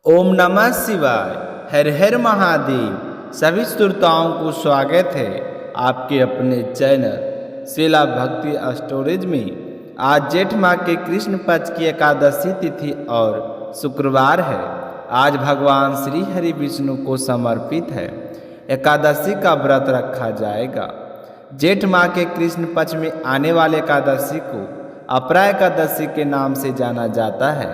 ओम नमः शिवाय। हर हर महादेव। सभी श्रोताओं को स्वागत है आपके अपने चैनल शिला भक्ति स्टोरेज में। आज जेठ माह के कृष्ण पक्ष की एकादशी तिथि और शुक्रवार है। आज भगवान श्री हरि विष्णु को समर्पित है। एकादशी का व्रत रखा जाएगा। जेठ माह के कृष्ण पक्ष में आने वाले एकादशी को अपरा एकादशी के नाम से जाना जाता है।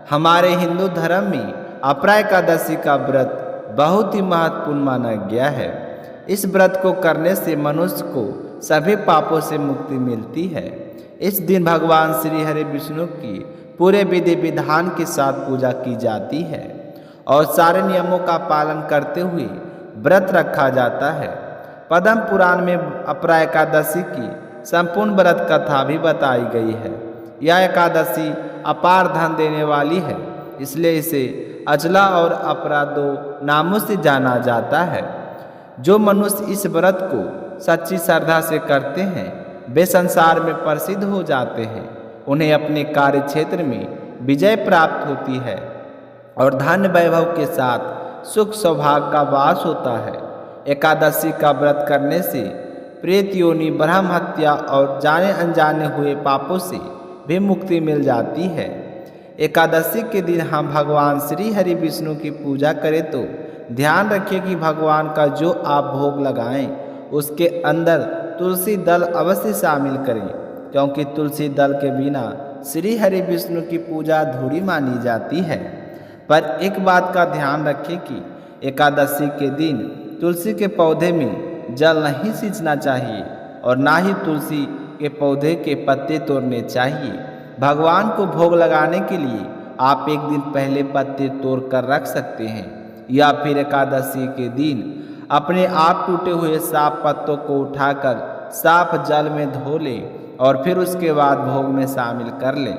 हमारे हिंदू धर्म में अपरा एकादशी का व्रत बहुत ही महत्वपूर्ण माना गया है। इस व्रत को करने से मनुष्य को सभी पापों से मुक्ति मिलती है। इस दिन भगवान श्री हरि विष्णु की पूरे विधि विधान के साथ पूजा की जाती है और सारे नियमों का पालन करते हुए व्रत रखा जाता है। पद्म पुराण में अपरा एकादशी की संपूर्ण व्रत कथा भी बताई गई है। यह एकादशी अपार धन देने वाली है, इसलिए इसे अचला और अपरा दो नामों से जाना जाता है। जो मनुष्य इस व्रत को सच्ची श्रद्धा से करते हैं वे संसार में प्रसिद्ध हो जाते हैं। उन्हें अपने कार्य क्षेत्र में विजय प्राप्त होती है और धन वैभव के साथ सुख सौभाग्य का वास होता है। एकादशी का व्रत करने से प्रेत योनि, ब्रह्म हत्या और जाने अनजाने हुए पापों से भी मुक्ति मिल जाती है। एकादशी के दिन हम भगवान श्री हरि विष्णु की पूजा करें तो ध्यान रखें कि भगवान का जो आप भोग लगाएं उसके अंदर तुलसी दल अवश्य शामिल करें, क्योंकि तुलसी दल के बिना श्री हरि विष्णु की पूजा अधूरी मानी जाती है। पर एक बात का ध्यान रखें कि एकादशी के दिन तुलसी के पौधे में जल नहीं सींचना चाहिए और ना ही तुलसी के पौधे के पत्ते तोड़ने चाहिए। भगवान को भोग लगाने के लिए आप एक दिन पहले पत्ते तोड़ कर रख सकते हैं, या फिर एकादशी के दिन अपने आप टूटे हुए साफ पत्तों को उठाकर साफ जल में धो लें और फिर उसके बाद भोग में शामिल कर लें।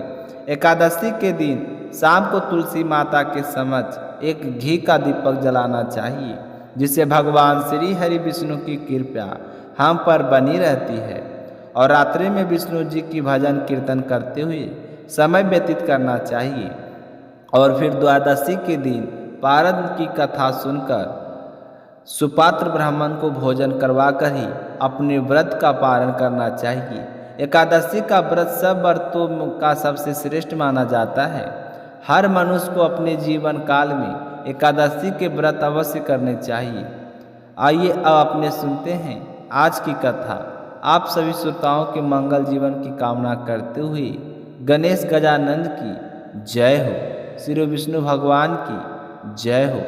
एकादशी के दिन शाम को तुलसी माता के समक्ष एक घी का दीपक जलाना चाहिए, जिससे भगवान श्री हरि विष्णु की कृपा हम पर बनी रहती है। और रात्रि में विष्णु जी की भजन कीर्तन करते हुए समय व्यतीत करना चाहिए और फिर द्वादशी के दिन पारद की कथा सुनकर सुपात्र ब्राह्मण को भोजन करवाकर ही अपने व्रत का पालन करना चाहिए। एकादशी का व्रत सब व्रतों का सबसे श्रेष्ठ माना जाता है। हर मनुष्य को अपने जीवन काल में एकादशी के व्रत अवश्य करने चाहिए। आइए अब अपने सुनते हैं आज की कथा। आप सभी श्रोताओं के मंगल जीवन की कामना करते हुए गणेश गजानंद की जय हो, श्री विष्णु भगवान की जय हो।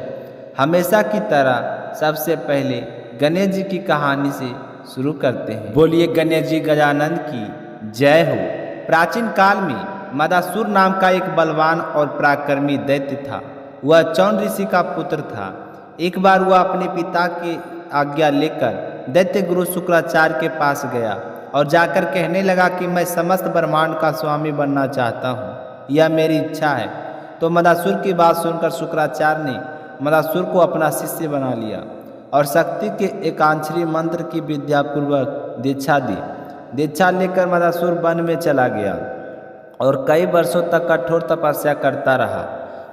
हमेशा की तरह सबसे पहले गणेश जी की कहानी से शुरू करते हैं। बोलिए गणेश जी गजानंद की जय हो। प्राचीन काल में मदासुर नाम का एक बलवान और पराक्रमी दैत्य था। वह चौन ऋषि का पुत्र था। एक बार वह अपने पिता की आज्ञा लेकर दैत्य गुरु शुक्राचार्य के पास गया और जाकर कहने लगा कि मैं समस्त ब्रह्मांड का स्वामी बनना चाहता हूँ, यह मेरी इच्छा है। तो मदासुर की बात सुनकर शुक्राचार्य ने मदासुर को अपना शिष्य बना लिया और शक्ति के एकाक्षरी मंत्र की विद्यापूर्वक दीक्षा दी। दीक्षा लेकर मदासुर वन में चला गया और कई वर्षों तक कठोर तपस्या करता रहा।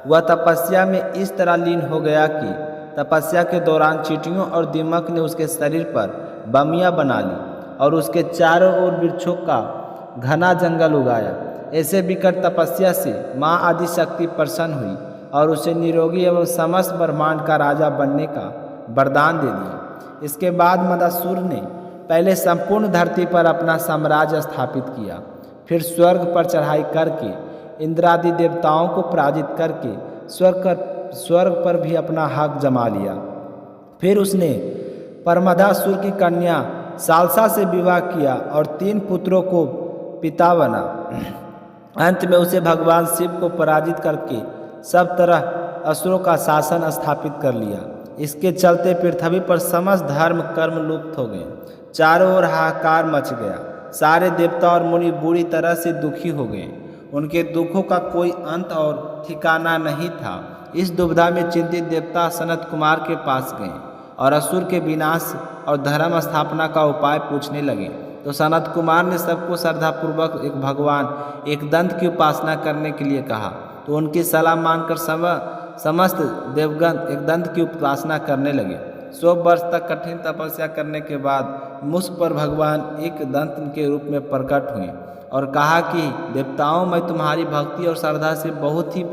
वह तपस्या में इस तरह लीन हो गया कि तपस्या के दौरान चींटियों और दीमक ने उसके शरीर पर बमियां बना ली और उसके चारों ओर वृक्षों का घना जंगल उगाया। ऐसे विकट तपस्या से माँ आदि शक्ति प्रसन्न हुई और उसे निरोगी एवं समस्त ब्रह्मांड का राजा बनने का वरदान दे दिया। इसके बाद मदासुर ने पहले संपूर्ण धरती पर अपना साम्राज्य स्थापित किया, फिर स्वर्ग पर चढ़ाई करके इंद्रादि देवताओं को पराजित करके स्वर्ग पर भी अपना हक जमा लिया। फिर उसने परमदासुर की कन्या सालसा से विवाह किया और 3 पुत्रों को पिता बना। अंत में उसे भगवान शिव को पराजित करके सब तरह असुरों का शासन स्थापित कर लिया। इसके चलते पृथ्वी पर समस्त धर्म कर्म लुप्त हो गए। चारों ओर हाहाकार मच गया। सारे देवता और मुनि बुरी तरह से दुखी हो गए। उनके दुखों का कोई अंत और ठिकाना नहीं था। इस दुविधा में चिंतित देवता सनत कुमार के पास गए और असुर के विनाश और धर्म स्थापना का उपाय पूछने लगे। तो सनत कुमार ने सबको श्रद्धापूर्वक एक भगवान एक दंत की उपासना करने के लिए कहा। तो उनकी सलाह मानकर समस्त देवगण एक दंत की उपासना करने लगे। 100 वर्ष तक कठिन तपस्या करने के बाद मुझ पर भगवान एक दंत के रूप में प्रकट हुए और कहा कि देवताओं, मैं तुम्हारी भक्ति और श्रद्धा से बहुत ही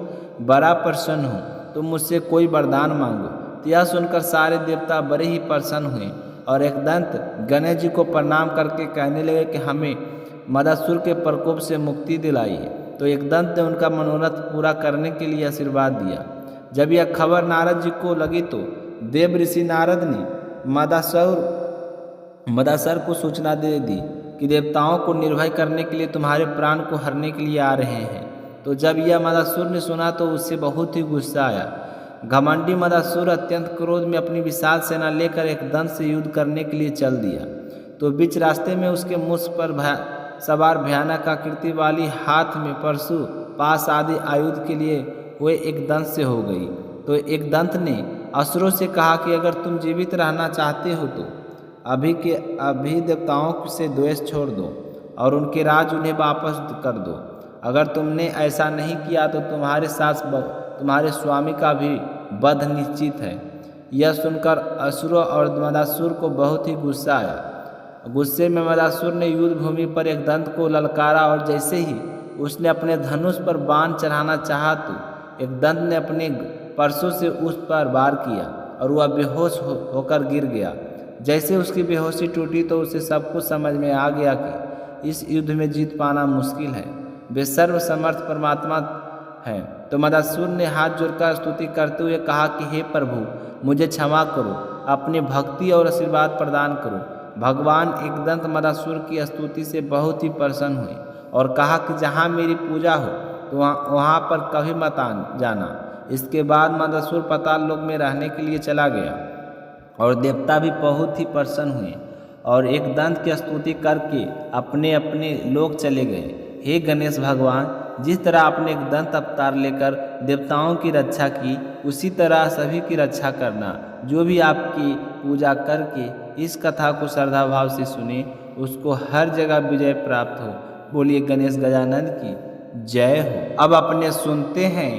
बड़ा प्रसन्न हूँ, तुम मुझसे कोई वरदान मांगो। तो यह सुनकर सारे देवता बड़े ही प्रसन्न हुए और एक दंत गणेश जी को प्रणाम करके कहने लगे कि हमें मदासुर के प्रकोप से मुक्ति दिलाइए। तो एक दंत ने उनका मनोरथ पूरा करने के लिए आशीर्वाद दिया। जब यह खबर नारद जी को लगी तो देव ऋषि नारद ने मदासुर को सूचना दे दी कि देवताओं को निर्भय करने के लिए तुम्हारे प्राण को हरने के लिए आ रहे हैं। तो जब यह मदासुर ने सुना तो उससे बहुत ही गुस्सा आया। घमंडी मदासुर अत्यंत क्रोध में अपनी विशाल सेना लेकर एक दंत से युद्ध करने के लिए चल दिया। तो बीच रास्ते में उसके मुझ पर सवार भयानक आकृति वाली हाथ में परशु पास आदि आयुध के लिए हुए एक दंत से हो गई। तो एक दंत ने असुरों से कहा कि अगर तुम जीवित रहना चाहते हो तो अभी के अभी देवताओं से द्वेष छोड़ दो और उनके राज उन्हें वापस कर दो। अगर तुमने ऐसा नहीं किया तो तुम्हारे साथ तुम्हारे स्वामी का भी वध निश्चित है। यह सुनकर असुरों और मदासुर को बहुत ही गुस्सा आया। गुस्से में मदासुर ने युद्ध भूमि पर एक दंत को ललकारा और जैसे ही उसने अपने धनुष पर बाण चढ़ाना चाहा तो एक दंत ने अपने परशु से उस पर वार किया और वह बेहोश होकर गिर गया। जैसे उसकी बेहोशी टूटी तो उसे सब कुछ समझ में आ गया कि इस युद्ध में जीत पाना मुश्किल है, वे सर्वसमर्थ परमात्मा हैं। तो मदासुर ने हाथ जोड़कर स्तुति करते हुए कहा कि हे प्रभु, मुझे क्षमा करो, अपनी भक्ति और आशीर्वाद प्रदान करो। भगवान एकदंत मदासुर की स्तुति से बहुत ही प्रसन्न हुए और कहा कि जहाँ मेरी पूजा हो तो वहाँ पर कभी मत जाना। इसके बाद मदासुर पाताल लोक में रहने के लिए चला गया और देवता भी बहुत ही प्रसन्न हुए और एक दंत की स्तुति करके अपने अपने लोक चले गए। हे गणेश भगवान, जिस तरह आपने एक दंत अवतार लेकर देवताओं की रक्षा की, उसी तरह सभी की रक्षा करना। जो भी आपकी पूजा करके इस कथा को श्रद्धा भाव से सुने, उसको हर जगह विजय प्राप्त हो। बोलिए गणेश गजानन की जय हो। अब अपने सुनते हैं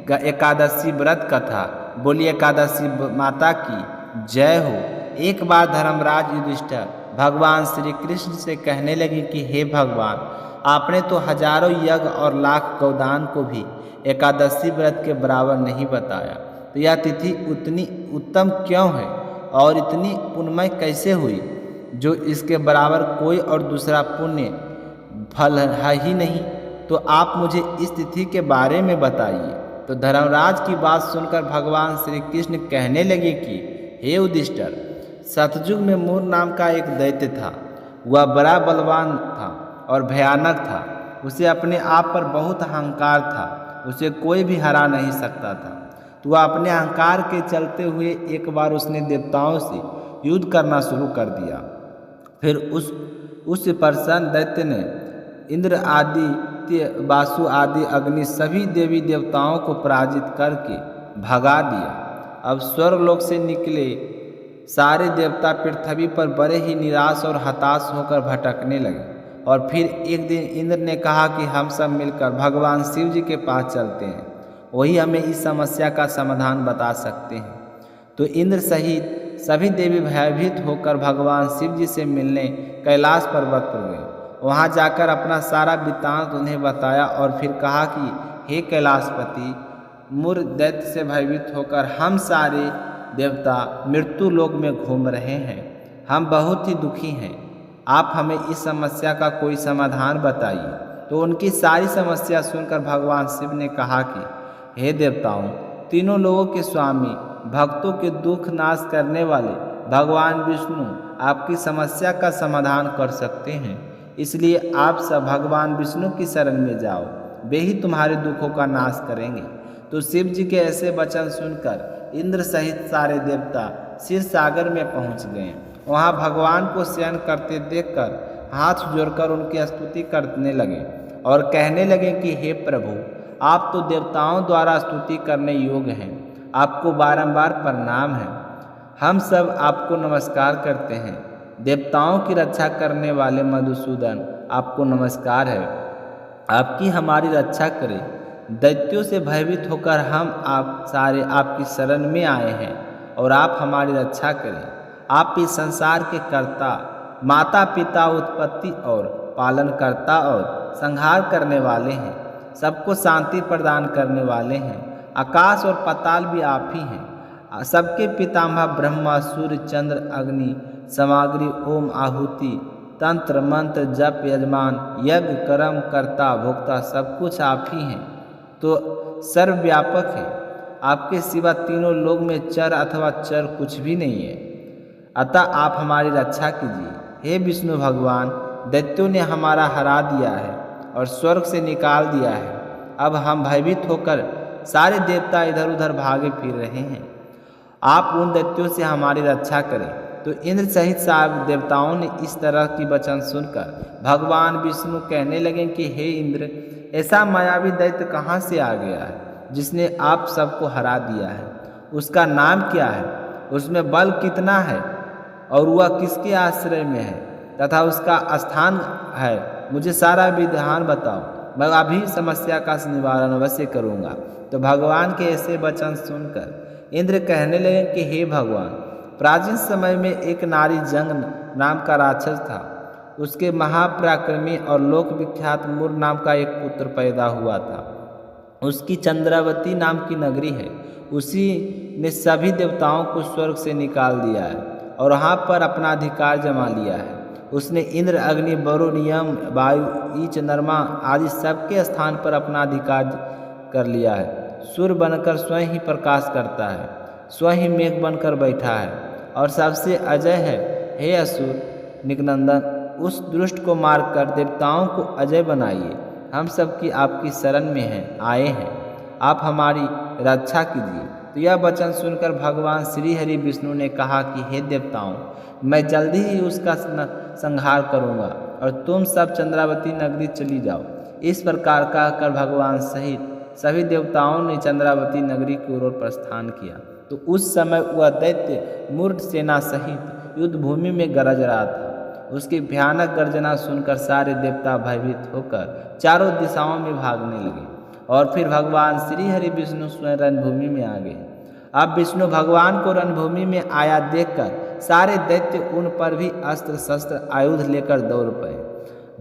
एकादशी व्रत कथा। बोलिए एकादशी माता की जय हो। एक बार धर्मराज युधिष्ठिर भगवान श्री कृष्ण से कहने लगे कि हे भगवान, आपने तो हजारों यज्ञ और लाख गौदान को भी एकादशी व्रत के बराबर नहीं बताया, तो यह तिथि उतनी उत्तम क्यों है और इतनी पुण्यमय कैसे हुई जो इसके बराबर कोई और दूसरा पुण्य फल है ही नहीं। तो आप मुझे इस तिथि के बारे में बताइए। तो धर्मराज की बात सुनकर भगवान श्री कृष्ण कहने लगे कि हे युधिष्ठिर, सतयुग में मूर नाम का एक दैत्य था। वह बड़ा बलवान था और भयानक था। उसे अपने आप पर बहुत अहंकार था, उसे कोई भी हरा नहीं सकता था। तो वह अपने अहंकार के चलते हुए एक बार उसने देवताओं से युद्ध करना शुरू कर दिया। फिर उस प्रसन्न दैत्य ने इंद्र आदि वासु आदि अग्नि सभी देवी देवताओं को पराजित करके भगा दिया। अब स्वर्गलोक से निकले सारे देवता पृथ्वी पर बड़े ही निराश और हताश होकर भटकने लगे। और फिर एक दिन इंद्र ने कहा कि हम सब मिलकर भगवान शिव जी के पास चलते हैं, वही हमें इस समस्या का समाधान बता सकते हैं। तो इंद्र सहित सभी देवी भयभीत होकर भगवान शिव जी से मिलने कैलाश पर्वत पर गए। वहां जाकर अपना सारा वृत्तांत उन्हें बताया और फिर कहा कि हे कैलाशपति, मूर दैत्य से भयभीत होकर हम सारे देवता मृत्यु लोक में घूम रहे हैं। हम बहुत ही दुखी हैं, आप हमें इस समस्या का कोई समाधान बताइए। तो उनकी सारी समस्या सुनकर भगवान शिव ने कहा कि हे देवताओं, तीनों लोगों के स्वामी, भक्तों के दुख नाश करने वाले भगवान विष्णु आपकी समस्या का समाधान कर सकते हैं। इसलिए आप सब भगवान विष्णु की शरण में जाओ, वे ही तुम्हारे दुखों का नाश करेंगे। तो शिव जी के ऐसे वचन सुनकर इंद्र सहित सारे देवता क्षीर सागर में पहुंच गए। वहां भगवान को शयन करते देखकर हाथ जोड़कर उनकी स्तुति करने लगे और कहने लगे कि हे प्रभु, आप तो देवताओं द्वारा स्तुति करने योग्य हैं, आपको बारंबार प्रणाम है। हम सब आपको नमस्कार करते हैं। देवताओं की रक्षा करने वाले मधुसूदन, आपको नमस्कार है, आपकी हमारी रक्षा करें। दैत्यों से भयभीत होकर हम आप सारे आपकी शरण में आए हैं और आप हमारी रक्षा करें। आप इस संसार के कर्ता, माता पिता, उत्पत्ति और पालन करता और संहार करने वाले हैं, सबको शांति प्रदान करने वाले हैं। आकाश और पाताल भी आप ही हैं। सबके पितामह ब्रह्मा, सूर्य, चंद्र, अग्नि, सामग्री, ओम, आहुति, तंत्र, मंत्र, जप, यजमान, यज्ञ, कर्म, कर्ता, भोक्ता, सब कुछ आप ही हैं। तो सर्वव्यापक है। आपके सिवा तीनों लोक में चर अथवा चर कुछ भी नहीं है। अतः आप हमारी रक्षा कीजिए। हे विष्णु भगवान, दैत्यों ने हमारा हरा दिया है और स्वर्ग से निकाल दिया है। अब हम भयभीत होकर सारे देवता इधर उधर भागे फिर रहे हैं। आप उन दैत्यों से हमारी रक्षा करें। तो इंद्र सहित सारे देवताओं ने इस तरह की वचन सुनकर भगवान विष्णु कहने लगे कि हे इंद्र, ऐसा मायावी दैत्य कहाँ से आ गया है जिसने आप सबको हरा दिया है? उसका नाम क्या है? उसमें बल कितना है और वह किसके आश्रय में है तथा उसका स्थान है? मुझे सारा विधान बताओ, मैं अभी समस्या का निवारण अवश्य करूँगा। तो भगवान के ऐसे वचन सुनकर इंद्र कहने लगे कि हे भगवान, प्राचीन समय में एक नारी जंग नाम का राक्षस था। उसके महापराक्रमी और लोक विख्यात मूर नाम का एक पुत्र पैदा हुआ था। उसकी चंद्रावती नाम की नगरी है। उसी ने सभी देवताओं को स्वर्ग से निकाल दिया है और वहाँ पर अपना अधिकार जमा लिया है। उसने इंद्र, अग्नि, वरुण, यम, वायु, ईच, नरमा आदि सबके स्थान पर अपना अधिकार कर लिया है। सूर्य बनकर स्वयं ही प्रकाश करता है, स्वयं ही मेघ बनकर बैठा है और सबसे अजय है। हे असुर निकनंदन, उस दुष्ट को मारकर देवताओं को अजय बनाइए। हम सब की आपकी शरण में आए हैं। आप हमारी रक्षा कीजिए। तो यह वचन सुनकर भगवान श्री हरि विष्णु ने कहा कि हे देवताओं, मैं जल्दी ही उसका संहार करूँगा और तुम सब चंद्रावती नगरी चली जाओ। इस प्रकार कहकर भगवान सहित सभी देवताओं ने चंद्रावती नगरी की ओर प्रस्थान किया। तो उस समय वह दैत्य मूर्ख सेना सहित युद्ध भूमि में गरज रहा था। उसकी भयानक गर्जना सुनकर सारे देवता भयभीत होकर चारों दिशाओं में भागने लगे और फिर भगवान श्री हरि विष्णु स्वयं रणभूमि में आ गए। अब विष्णु भगवान को रणभूमि में आया देखकर सारे दैत्य उन पर भी अस्त्र शस्त्र आयुध लेकर दौड़ पड़े।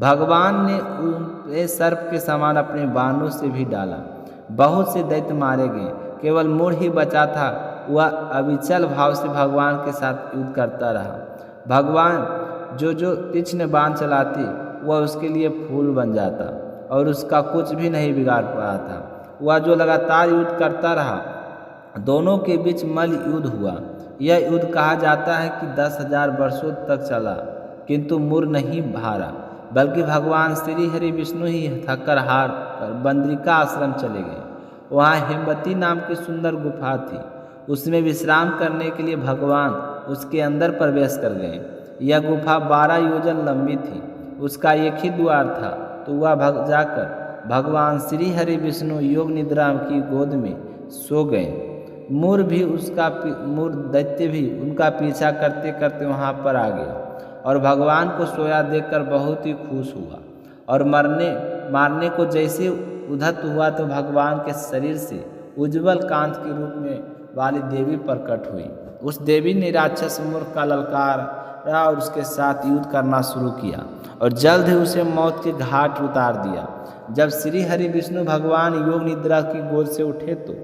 भगवान ने उन सर्प के समान अपने बाणों से भी डाला। बहुत से दैत्य मारे गए, केवल मूढ़ ही बचा था। वह अविचल भाव से भगवान के साथ युद्ध करता रहा। भगवान जो तीक्ष्ण बाण चलाते वह उसके लिए फूल बन जाता और उसका कुछ भी नहीं बिगाड़ पाया था। वह जो लगातार युद्ध करता रहा, दोनों के बीच मल्ल युद्ध हुआ। यह युद्ध कहा जाता है कि 10,000 वर्षों तक चला, किंतु मूर नहीं हारा, बल्कि भगवान श्री हरि विष्णु ही थककर हार कर बद्रिका आश्रम चले गए। वहाँ हेमवती नाम की सुंदर गुफा थी। उसमें विश्राम करने के लिए भगवान उसके अंदर प्रवेश कर गए। यह गुफा 12 योजन लंबी थी। उसका एक ही द्वार था। तो वह जाकर भगवान श्री हरि विष्णु योग निद्रा की गोद में सो गए। मूर दैत्य भी उनका पीछा करते करते वहाँ पर आ गया और भगवान को सोया देखकर बहुत ही खुश हुआ और मारने को जैसे उद्धत हुआ तो भगवान के शरीर से उज्जवल कांत के रूप में वाली देवी प्रकट हुई। उस देवी ने राक्षस मूर्ख का ललकारा और उसके साथ युद्ध करना शुरू किया और जल्द ही उसे मौत के घाट उतार दिया। जब श्री हरि विष्णु भगवान योग निद्रा की गोद से उठे तो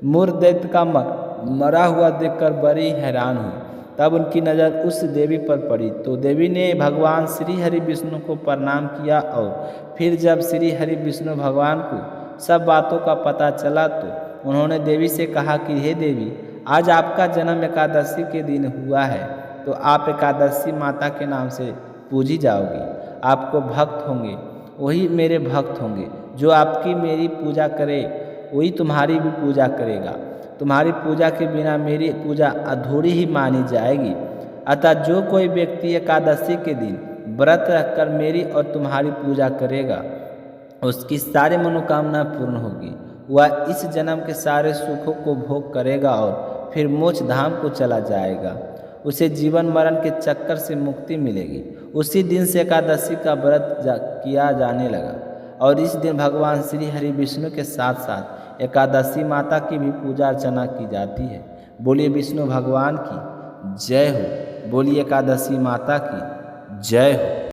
मूर दैत्य का मरा हुआ देखकर बड़ी हैरान हुई। तब उनकी नज़र उस देवी पर पड़ी तो देवी ने भगवान श्री हरि विष्णु को प्रणाम किया और फिर जब श्री हरि विष्णु भगवान को सब बातों का पता चला तो उन्होंने देवी से कहा कि हे देवी, आज आपका जन्म एकादशी के दिन हुआ है, तो आप एकादशी माता के नाम से पूजी जाओगी। आपको भक्त होंगे, वही मेरे भक्त होंगे। जो आपकी मेरी पूजा करे वही तुम्हारी भी पूजा करेगा। तुम्हारी पूजा के बिना मेरी पूजा अधूरी ही मानी जाएगी। अतः जो कोई व्यक्ति एकादशी के दिन व्रत रखकर मेरी और तुम्हारी पूजा करेगा, उसकी सारी मनोकामना पूर्ण होगी। वह इस जन्म के सारे सुखों को भोग करेगा और फिर मोक्ष धाम को चला जाएगा। उसे जीवन मरण के चक्कर से मुक्ति मिलेगी। उसी दिन से एकादशी का व्रत किया जाने लगा। और इस दिन भगवान श्री हरि विष्णु के साथ साथ एकादशी माता की भी पूजा अर्चना की जाती है। बोलिए विष्णु भगवान की जय हो, बोलिए एकादशी माता की जय हो।